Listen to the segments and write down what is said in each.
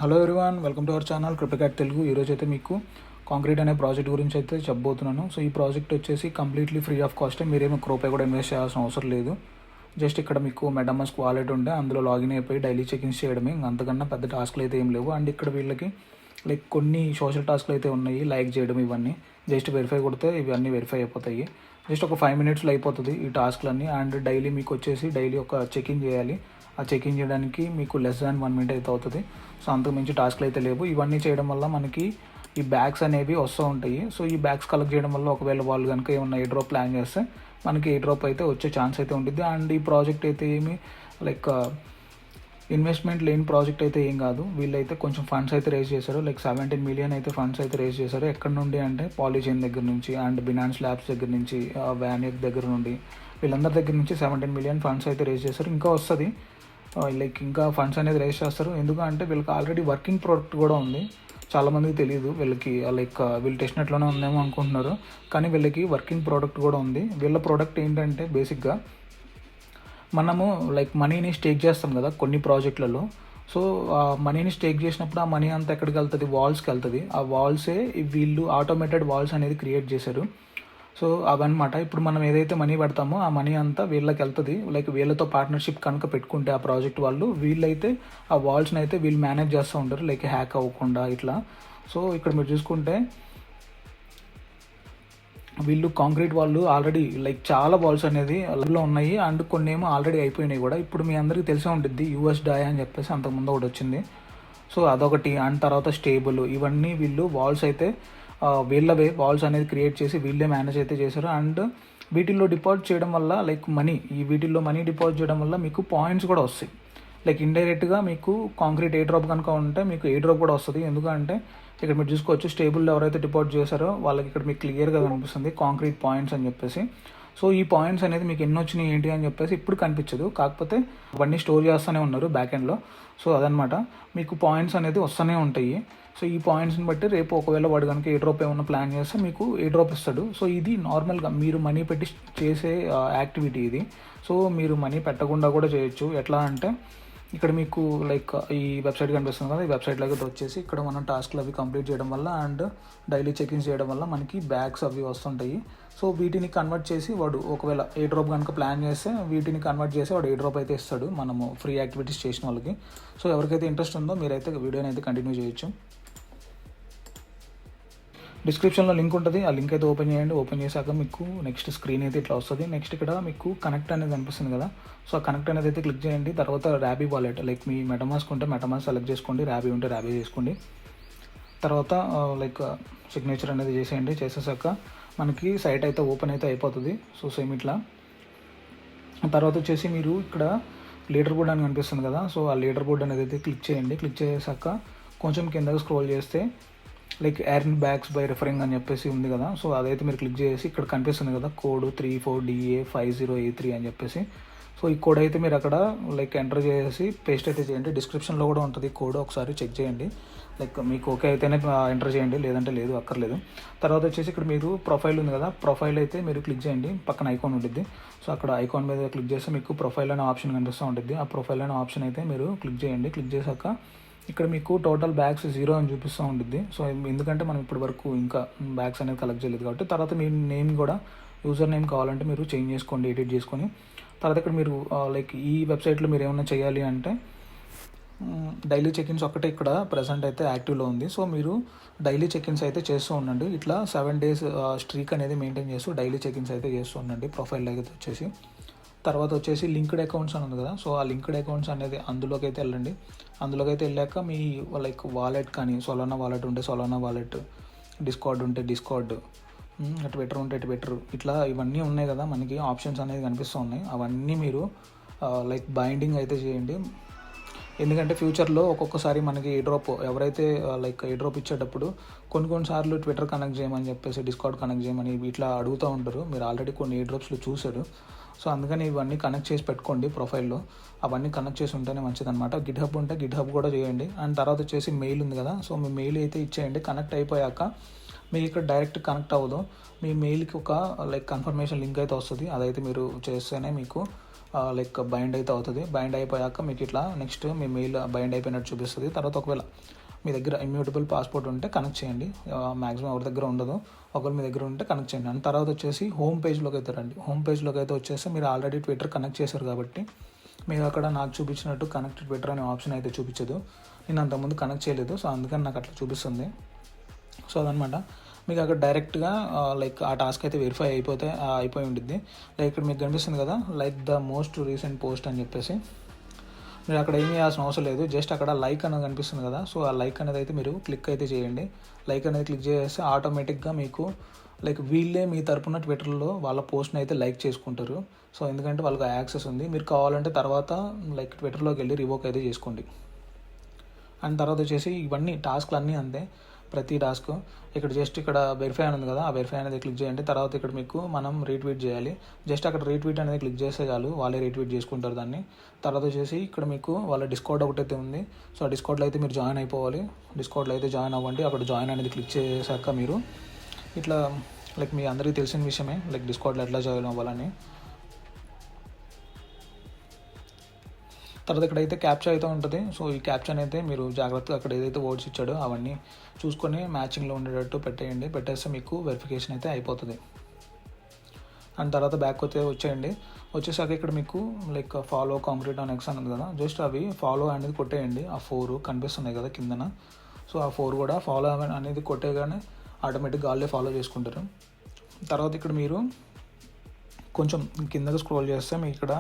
Hello everyone, welcome to our channel cryptocat Telugu. ఈరోజు అయితే మీకు కాంక్రీట్ అనే ప్రాజెక్ట్ గురించి అయితే చెప్పబోతున్నాను. సో ఈ ప్రాజెక్ట్ వచ్చేసి కంప్లీట్లీ ఫ్రీ ఆఫ్ కాస్ట్. మీరేమో రూపాయి కూడా ఇన్వెస్ట్ చేయాల్సిన అవసరం లేదు. జస్ట్ ఇక్కడ మీకు మెటామాస్క్ వాలెట్ ఉంటే అందులో లాగిన్ అయిపోయి డైలీ చెకింగ్స్ చేయడమే. అంతకన్నా పెద్ద టాస్క్లు అయితే ఏం లేవు. అండ్ ఇక్కడ వీళ్ళకి కొన్ని సోషల్ టాస్క్లు అయితే ఉన్నాయి, లైక్ చేయడం ఇవన్నీ. జస్ట్ వెరిఫై కొడితే ఇవన్నీ వెరిఫై అయిపోతాయి. జస్ట్ ఒక 5 minutesలో అయిపోతుంది ఈ టాస్క్లన్నీ. అండ్ డైలీ మీకు వచ్చేసి డైలీ ఒక చెకింగ్ చేయాలి. ఆ చెకింగ్ చేయడానికి మీకు లెస్ దాన్ 1 minute అయితే అవుతుంది. సో అంతకు మించి టాస్క్లు అయితే లేవు. ఇవన్నీ చేయడం వల్ల మనకి ఈ బ్యాగ్స్ అనేవి వస్తూ ఉంటాయి. సో ఈ బ్యాగ్స్ కలెక్ట్ చేయడం వల్ల ఒకవేళ వాళ్ళు కనుక ఏమన్నా ఏ డ్రాప్ ప్లాన్ చేస్తే మనకి ఏ డ్రాప్ అయితే వచ్చే ఛాన్స్ అయితే ఉంటుంది. అండ్ ఈ ప్రాజెక్ట్ అయితే ఏమి ఇన్వెస్ట్మెంట్ లేని ప్రాజెక్ట్ అయితే ఏం కాదు. వీళ్ళైతే కొంచెం ఫండ్స్ అయితే రేజ్ చేశారు. 17 million అయితే ఫండ్స్ అయితే రేజ్ చేశారు. ఎక్కడ నుండి అంటే పాలిచైన్ దగ్గర నుంచి అండ్ బినాన్స్ ల్యాబ్స్ దగ్గర నుంచి, వ్యానిక్ దగ్గర నుండి, వీళ్ళందరి దగ్గర నుంచి 17 million ఫండ్స్ అయితే రేజ్ చేశారు. ఇంకా వస్తుంది, ఇంకా ఫండ్స్ అనేది రేజ్ చేస్తారు. ఎందుకంటే వీళ్ళకి ఆల్రెడీ వర్కింగ్ ప్రోడక్ట్ కూడా ఉంది. చాలామందికి తెలియదు. వీళ్ళకి వీళ్ళు టెస్ట్ నెట్లోనే ఉందేమో అనుకుంటున్నారు, కానీ వీళ్ళకి వర్కింగ్ ప్రోడక్ట్ కూడా ఉంది. వీళ్ళ ప్రోడక్ట్ ఏంటంటే బేసిక్గా మనము మనీని స్టేక్ చేస్తాం కదా కొన్ని ప్రాజెక్టులలో. సో ఆ మనీని స్టేక్ చేసినప్పుడు ఆ మనీ అంతా ఎక్కడికి వెళ్తుంది? వాల్స్కి వెళ్తుంది. ఆ వాల్సే వీళ్ళు ఆటోమేటెడ్ వాల్స్ అనేది క్రియేట్ చేశారు. సో అవన్నమాట. ఇప్పుడు మనం ఏదైతే మనీ పెడతామో ఆ మనీ అంతా వీళ్ళకి వెళ్తుంది. వీళ్ళతో పార్ట్నర్షిప్ కనుక పెట్టుకుంటే ఆ ప్రాజెక్ట్ వాళ్ళు, వీళ్ళైతే ఆ వాల్స్ని అయితే వీళ్ళు మేనేజ్ చేస్తూ ఉంటారు, హ్యాక్ అవ్వకుండా ఇట్లా. సో ఇక్కడ మీరు చూసుకుంటే వీళ్ళు కాంక్రీట్ వాళ్ళు ఆల్రెడీ చాలా బాల్స్ అనేది అందులో ఉన్నాయి. అండ్ కొన్ని ఏమో ఆల్రెడీ అయిపోయినాయి కూడా. ఇప్పుడు మీ అందరికీ తెలిసే ఉంటుంది యూఎస్ డాయ్ అని చెప్పేసి అంతకుముందు ఒకటి వచ్చింది. సో అదొకటి. అండ్ తర్వాత స్టేబుల్, ఇవన్నీ వీళ్ళు వాల్స్ అయితే వీళ్ళవే వాల్స్ అనేది క్రియేట్ చేసి వీళ్ళే మేనేజ్ అయితే చేశారు. అండ్ వీటిల్లో డిపాజిట్ చేయడం వల్ల వీటిల్లో మనీ డిపాజిట్ చేయడం వల్ల మీకు పాయింట్స్ కూడా వస్తాయి. ఇండైరెక్ట్గా మీకు కాంక్రీట్ ఏ డ్రాప్ కనుక ఉంటే మీకు ఏ డ్రాప్ కూడా వస్తుంది. ఎందుకంటే ఇక్కడ మీరు చూసుకోవచ్చు, స్టేబుల్లో ఎవరైతే డిపాజిట్ చేశారో వాళ్ళకి ఇక్కడ మీకు క్లియర్గా కనిపిస్తుంది కాంక్రీట్ పాయింట్స్ అని చెప్పేసి. సో ఈ పాయింట్స్ అనేది మీకు ఎన్ని వచ్చినాయి ఏంటి అని చెప్పేసి ఇప్పుడు కనిపించదు, కాకపోతే అవన్నీ స్టోర్ చేస్తూనే ఉన్నారు బ్యాక్ ఎండ్లో. సో అదనమాట, మీకు పాయింట్స్ అనేది వస్తూనే ఉంటాయి. సో ఈ పాయింట్స్ని బట్టి రేపు ఒకవేళ వాడు కనుక ఏ డ్రాప్ ఏమన్నా ప్లాన్ చేస్తే మీకు ఏ డ్రాప్ ఇస్తాడు. సో ఇది నార్మల్గా మీరు మనీ పెట్టి చేసే యాక్టివిటీ ఇది. సో మీరు మనీ పెట్టకుండా కూడా చేయొచ్చు. ఎట్లా అంటే ఇక్కడ మీకు ఈ వెబ్సైట్ కనిపిస్తుంది కదా, ఈ వెబ్సైట్లోకి వచ్చేసి ఇక్కడ మనం టాస్క్లు అవి కంప్లీట్ చేయడం వల్ల అండ్ డైలీ చెకింగ్స్ చేయడం వల్ల మనకి బ్యాగ్స్ అవి వస్తుంటాయి. సో వీటిని కన్వర్ట్ చేసి వాడు ఒకవేళ ఏ డ్రాప్ కనుక ప్లాన్ చేస్తే వీటిని కన్వర్ట్ చేసి వాడు ఏ డ్రాప్ అయితే ఇస్తాడు మనము ఫ్రీ యాక్టివిటీస్ చేసిన వాళ్ళకి. సో ఎవరికైతే ఇంట్రెస్ట్ ఉందో మీరైతే వీడియోని అయితే కంటిన్యూ చేయొచ్చు. డిస్క్రిప్షన్లో లింక్ ఉంటుంది, ఆ లింక్ అయితే ఓపెన్ చేయండి. ఓపెన్ చేశాక మీకు నెక్స్ట్ స్క్రీన్ అయితే ఇట్లా వస్తుంది. నెక్స్ట్ ఇక్కడ మీకు కనెక్ట్ అనేది కనిపిస్తుంది కదా, సో ఆ కనెక్ట్ అనేది అయితే క్లిక్ చేయండి. తర్వాత ర్యాబీ వాలెట్, మీ మెటామాస్క్ ఉంటే మెటామాస్క్ సెలెక్ట్ చేసుకోండి, ర్యాబీ ఉంటే ర్యాబీ చేసుకోండి. తర్వాత సిగ్నేచర్ అనేది చేసేయండి. చేసేసాక మనకి సైట్ అయితే ఓపెన్ అయితే అయిపోతుంది. సో సేమ్ ఇట్లా. తర్వాత వచ్చేసి మీరు ఇక్కడ లీడర్ బోర్డ్ అని కనిపిస్తుంది కదా, సో ఆ లీడర్ బోర్డ్ అనేది అయితే క్లిక్ చేయండి. క్లిక్ చేసాక కొంచెం కిందకి స్క్రోల్ చేస్తే ఎర్న్ బ్యాగ్స్ బై రిఫరింగ్ అని చెప్పేసి ఉంది కదా, సో అదైతే మీరు క్లిక్ చేసి ఇక్కడ కనిపిస్తుంది కదా కోడ్ 34DA50A3 అని చెప్పేసి. సో ఈ కోడ్ అయితే మీరు అక్కడ ఎంటర్ చేసి పేస్ట్ అయితే చేయండి. డిస్క్రిప్షన్లో కూడా ఉంటుంది కోడ్, ఒకసారి చెక్ చేయండి. మీకు ఓకే అయితేనే ఎంటర్ చేయండి, లేదంటే లేదు, అక్కర్లేదు. తర్వాత వచ్చేసి ఇక్కడ మీరు ప్రొఫైల్ ఉంది కదా, ప్రొఫైల్ అయితే మీరు క్లిక్ చేయండి. పక్కన ఐకాన్ ఉంటుంది. సో అక్కడ ఐకాన్ మీద క్లిక్ చేస్తే మీకు ప్రొఫైల్ అనే ఆప్షన్ కనిపిస్తూ ఉంటుంది. ఆ ప్రొఫైల్ అనే ఆప్షన్ అయితే మీరు క్లిక్ చేయండి. క్లిక్ చేశాక ఇక్కడ మీకు టోటల్ బ్యాగ్స్ 0 అని చూపిస్తూ ఉంటుంది. సో ఎందుకంటే మనం ఇప్పటి వరకు ఇంకా బ్యాగ్స్ అనేది కలెక్ట్ చేయలేదు కాబట్టి. తర్వాత మీ నేమ్ కూడా యూజర్ నేమ్ కావాలంటే మీరు చేంజ్ చేసుకోండి, ఎడిట్ చేసుకొని. తర్వాత ఇక్కడ మీరు ఈ వెబ్సైట్లో మీరు ఏమైనా చేయాలి అంటే డైలీ చెకిన్స్ ఒక్కటే ఇక్కడ ప్రజెంట్ అయితే యాక్టివ్లో ఉంది. సో మీరు డైలీ చెకిన్స్ అయితే చేస్తూ ఉండండి. ఇట్లా 7 days స్ట్రీక్ అనేది మెయింటైన్ చేస్తూ డైలీ చెకిన్స్ అయితే చేస్తూ ఉండండి ప్రొఫైల్ అయితే వచ్చేసి. తర్వాత వచ్చేసి లింక్డ్ అకౌంట్స్ అని ఉంది కదా, సో ఆ లింక్డ్ అకౌంట్స్ అనేది అందులోకి అయితే వెళ్ళండి. అందులోకి అయితే వెళ్ళాక మీ వాలెట్ కానీ సొలానా వాలెట్ ఉంటే సొలానా వాలెట్, డిస్కార్డ్ ఉంటే డిస్కార్డ్, ట్విట్టర్ ఉంటే ట్విట్టర్, ఇట్లా ఇవన్నీ ఉన్నాయి కదా మనకి ఆప్షన్స్ అనేది కనిపిస్తూ ఉన్నాయి. అవన్నీ మీరు బైండింగ్ అయితే చేయండి. ఎందుకంటే ఫ్యూచర్లో ఒక్కొక్కసారి మనకి ఏ డ్రాప్ ఎవరైతే ఏ డ్రాప్ ఇచ్చేటప్పుడు కొన్నిసార్లు ట్విట్టర్ కనెక్ట్ చేయమని చెప్పేసి, డిస్కార్డ్ కనెక్ట్ చేయమని ఇట్లా అడుగుతూ ఉంటారు. మీరు ఆల్రెడీ కొన్ని ఏ డ్రాప్స్లో చూశారు. సో అందుకని ఇవన్నీ కనెక్ట్ చేసి పెట్టుకోండి ప్రొఫైల్లో. అవన్నీ కనెక్ట్ చేసి ఉంటేనే మంచిదన్నమాట. గిట్హబ్ ఉంటే గిట్హబ్ కూడా చేయండి. అండ్ తర్వాత వచ్చేసి మెయిల్ ఉంది కదా, సో మీ మెయిల్ అయితే ఇచ్చేయండి. కనెక్ట్ అయిపోయాక మీకు ఇక్కడ డైరెక్ట్ కనెక్ట్ అవ్వదు. మీ మెయిల్కి ఒక లైక్ కన్ఫర్మేషన్ లింక్ అయితే వస్తుంది. అదైతే మీరు చేస్తేనే మీకు లైక్ బైండ్ అయితే అవుతుంది. బైండ్ అయిపోయాక మీకు ఇట్లా నెక్స్ట్ మీ మెయిల్ బైండ్ అయిపోయినట్టు చూపిస్తుంది. తర్వాత ఒకవేళ మీ దగ్గర ఇమ్యూటబుల్ పాస్పోర్ట్ ఉంటే కనెక్ట్ చేయండి. మ్యాక్సిమం ఎవరి దగ్గర ఉండదు, ఒకవేళ మీ దగ్గర ఉంటే కనెక్ట్ చేయండి. అండ్ తర్వాత వచ్చేసి హోమ్ పేజ్లోకి అయితే రండి. హోమ్ పేజ్లోకి అయితే వచ్చేసి మీరు ఆల్రెడీ ట్విట్టర్ కనెక్ట్ చేశారు కాబట్టి మీకు అక్కడ నాకు చూపించినట్టు కనెక్ట్ ట్విట్టర్ అనే ఆప్షన్ అయితే చూపించదు. నేను అంతకుముందు కనెక్ట్ చేయలేదు, సో అందుకని నాకు అట్లా చూపిస్తుంది. సో అదనమాట. మీకు అక్కడ డైరెక్ట్గా లైక్ ఆ టాస్క్ అయితే వెరిఫై అయిపోయి ఉంటుంది. లైక్ ఇక్కడ మీకు కనిపిస్తుంది కదా, like the most recent post అని చెప్పేసి. మీరు అక్కడ ఏం చేయాల్సిన అవసరం లేదు, జస్ట్ అక్కడ లైక్ అనేది కనిపిస్తుంది కదా, సో ఆ లైక్ అనేది అయితే మీరు క్లిక్ అయితే చేయండి. లైక్ అనేది క్లిక్ చేస్తే ఆటోమేటిక్గా మీకు లైక్ వీళ్ళే మీ తరపున ట్విట్టర్లో వాళ్ళ పోస్ట్ని అయితే లైక్ చేసుకుంటారు. సో ఎందుకంటే వాళ్ళకి యాక్సెస్ ఉంది. మీరు కావాలంటే తర్వాత లైక్ ట్విట్టర్లోకి వెళ్ళి రివోక్ అయితే చేసుకోండి. అండ్ తర్వాత వచ్చేసి ఇవన్నీ టాస్క్లు అన్నీ అంతే, ప్రతి టాస్క్. ఇక్కడ జస్ట్ ఇక్కడ వెరిఫై అని ఉంది కదా, ఆ వెరిఫై అనేది క్లిక్ చేయండి. తర్వాత ఇక్కడ మీకు మనం రీట్వీట్ చేయాలి. జస్ట్ అక్కడ రీట్వీట్ అనేది క్లిక్ చేస్తే చాలు, వాళ్ళే రీట్వీట్ చేసుకుంటారు దాన్ని. తర్వాత వచ్చేసి ఇక్కడ మీకు వాళ్ళ డిస్కౌంట్ ఒకటైతే ఉంది. సో ఆ డిస్కౌంట్లో అయితే మీరు జాయిన్ అయిపోవాలి. డిస్కౌంట్లో అయితే జాయిన్ అవ్వండి. అక్కడ జాయిన్ అనేది క్లిక్ చేశాక మీరు ఇట్లా లైక్ మీ అందరికీ తెలిసిన విషయమే, లైక్ డిస్కౌంట్లో ఎట్లా జాయిన్ అవ్వాలని. తర్వాత ఇక్కడైతే క్యాప్చా అయితే ఉంటుంది. సో ఈ క్యాప్చాని అయితే మీరు జాగ్రత్తగా అక్కడ ఏదైతే వర్డ్స్ ఇచ్చాడో అవన్నీ చూసుకొని మ్యాచింగ్లో ఉండేటట్టు పెట్టేయండి. పెట్టేస్తే మీకు వెరిఫికేషన్ అయితే అయిపోతుంది. అండ్ తర్వాత బ్యాక్ అయితే వచ్చేయండి. వచ్చేసాక ఇక్కడ మీకు like follow concrete on X అన్నది కదా, జస్ట్ అవి ఫాలో అనేది కొట్టేయండి. ఆ 4 కనిపిస్తున్నాయి కదా కిందన, సో ఆ 4 కూడా ఫాలో అనేది కొట్టేగానే ఆటోమేటిక్గా వాళ్ళే ఫాలో చేసుకుంటారు. తర్వాత ఇక్కడ మీరు కొంచెం కిందకి స్క్రోల్ చేస్తే మీకు ఇక్కడ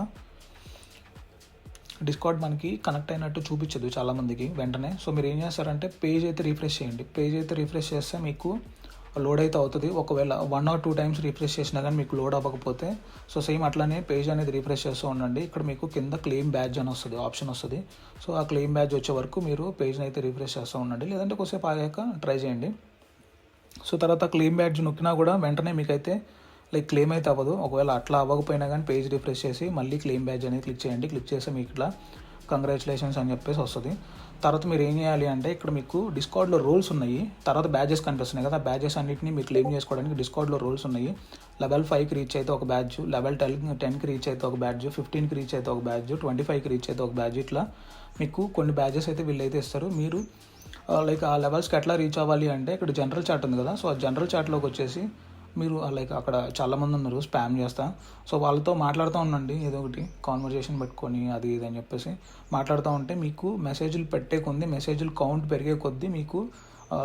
డిస్కౌంట్ మనకి కనెక్ట్ అయినట్టు చూపించదు చాలామందికి వెంటనే. సో మీరు ఏం చేస్తారంటే పేజ్ అయితే రిఫ్రెష్ చేయండి. పేజ్ అయితే రిఫ్రెష్ చేస్తే మీకు లోడ్ అయితే అవుతుంది. ఒకవేళ 1 or 2 times రిఫ్రెష్ చేసినా కానీ మీకు లోడ్ అవ్వకపోతే సో సేమ్ అట్లానే పేజ్ అనేది రిఫ్రెష్ చేస్తూ ఉండండి. ఇక్కడ మీకు కింద క్లెయిమ్ బ్యాడ్జ్ అని వస్తుంది, ఆప్షన్ వస్తుంది. సో ఆ క్లెయిమ్ బ్యాడ్జ్ వచ్చే వరకు మీరు పేజ్ని అయితే రిఫ్రెష్ చేస్తూ ఉండండి, లేదంటే కొద్దిసేపు ఆగాక ట్రై చేయండి. సో తర్వాత క్లెయిమ్ బ్యాడ్జ్ నొక్కినా కూడా వెంటనే మీకైతే లైక్ క్లెయిమ్ అయితే అవ్వదు. ఒకవేళ అట్లా అవ్వకపోయినా కానీ పేజ్ రిఫ్రెష్ చేసి మళ్ళీ క్లెయిమ్ బ్యాడ్జ్ అనేది క్లిక్ చేయండి. క్లిక్ చేస్తే మీకు ఇట్లా కంగ్రాచులేషన్స్ అని చెప్పేసి వస్తుంది. తర్వాత మీరు ఏం చేయాలి అంటే ఇక్కడ మీకు డిస్కౌంట్లో రోల్స్ ఉన్నాయి, తర్వాత బ్యాడ్జెస్ కనిపిస్తున్నాయి కదా, బ్యాడ్జెస్ అన్నింటినీ మీరు క్లెయిమ్ చేసుకోవడానికి డిస్కౌంట్లో రోల్స్ ఉన్నాయి. లెవెల్ 5కి రీచ్ అయితే ఒక బ్యాడ్జ్, లెవెల్ 10కి రీచ్ అయితే ఒక బ్యాడ్జ్, 15కి రీచ్ అయితే ఒక బ్యాడ్జ్, 25కి రీచ్ అయితే ఒక బ్యాడ్జ్. ఇట్లా మీకు కొన్ని బ్యాడ్జెస్ అయితే వీళ్ళైతే ఇస్తారు. మీరు లైక్ ఆ లెవెల్స్కి ఎట్లా రీచ్ అవ్వాలి అంటే ఇక్కడ జనరల్ చాట్ ఉంది కదా, సో ఆ జనరల్ చాట్లోకి వచ్చేసి మీరు లైక్ అక్కడ చాలామంది ఉన్నారు స్పామ్ చేస్తా, సో వాళ్ళతో మాట్లాడుతూ ఉండండి. ఏదో ఒకటి కాన్వర్జేషన్ పెట్టుకొని అది ఇది అని చెప్పేసి మాట్లాడుతూ ఉంటే మీకు మెసేజ్లు పెట్టే కొద్ది, మెసేజ్లు కౌంట్ పెరిగే కొద్దీ మీకు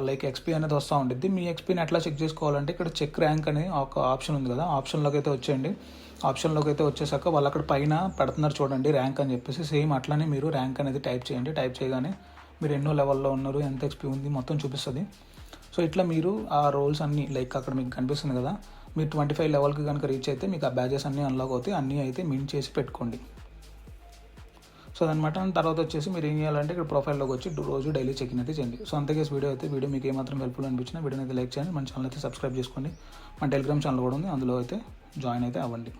లైక్ ఎక్స్పీ అనేది వస్తూ ఉంటుంది. మీ ఎక్స్పీని ఎట్లా చెక్ చేసుకోవాలంటే ఇక్కడ చెక్ ర్యాంక్ అనే ఒక ఆప్షన్ ఉంది కదా, ఆప్షన్లోకి అయితే వచ్చేయండి. ఆప్షన్లోకి అయితే వచ్చేసాక వాళ్ళు అక్కడ పైన పెడుతున్నారు చూడండి ర్యాంక్ అని చెప్పేసి, సేమ్ అట్లానే మీరు ర్యాంక్ అనేది టైప్ చేయండి. టైప్ చేయగానే మీరు ఎన్నో లెవెల్లో ఉన్నారు, ఎంత ఎక్స్పీ ఉంది మొత్తం చూపిస్తుంది. సో ఇట్లా మీరు ఆ రోల్స్ అన్నీ లైక్ అక్కడ మీకు కనిపిస్తుంది కదా, మీరు 25 లెవెల్కి కనుక రీచ్ అయితే మీకు ఆ బ్యాచెస్ అన్నీ అన్లాక్ అవుతాయి. అన్నీ అయితే మింట్ చేసి పెట్టుకోండి. సో అదనమాట. తర్వాత వచ్చేసి మీరు ఏం చేయాలంటే ఇక్కడ ప్రొఫైల్లోకి వచ్చి రోజు డైలీ చెకింగ్ అయితే చేయండి. సో అంతకేసి వీడియో మీకు ఏమాత్రం హెల్ప్ఫుల్ అనిపించినా వీడియోని అయితే లైక్ చేయండి, మన ఛానల్ అయితే సబ్స్క్రైబ్ చేసుకోండి. మన టెలిగ్రామ్ ఛానల్ కూడా ఉంది, అందులో అయితే జాయిన్ అయితే అవ్వండి.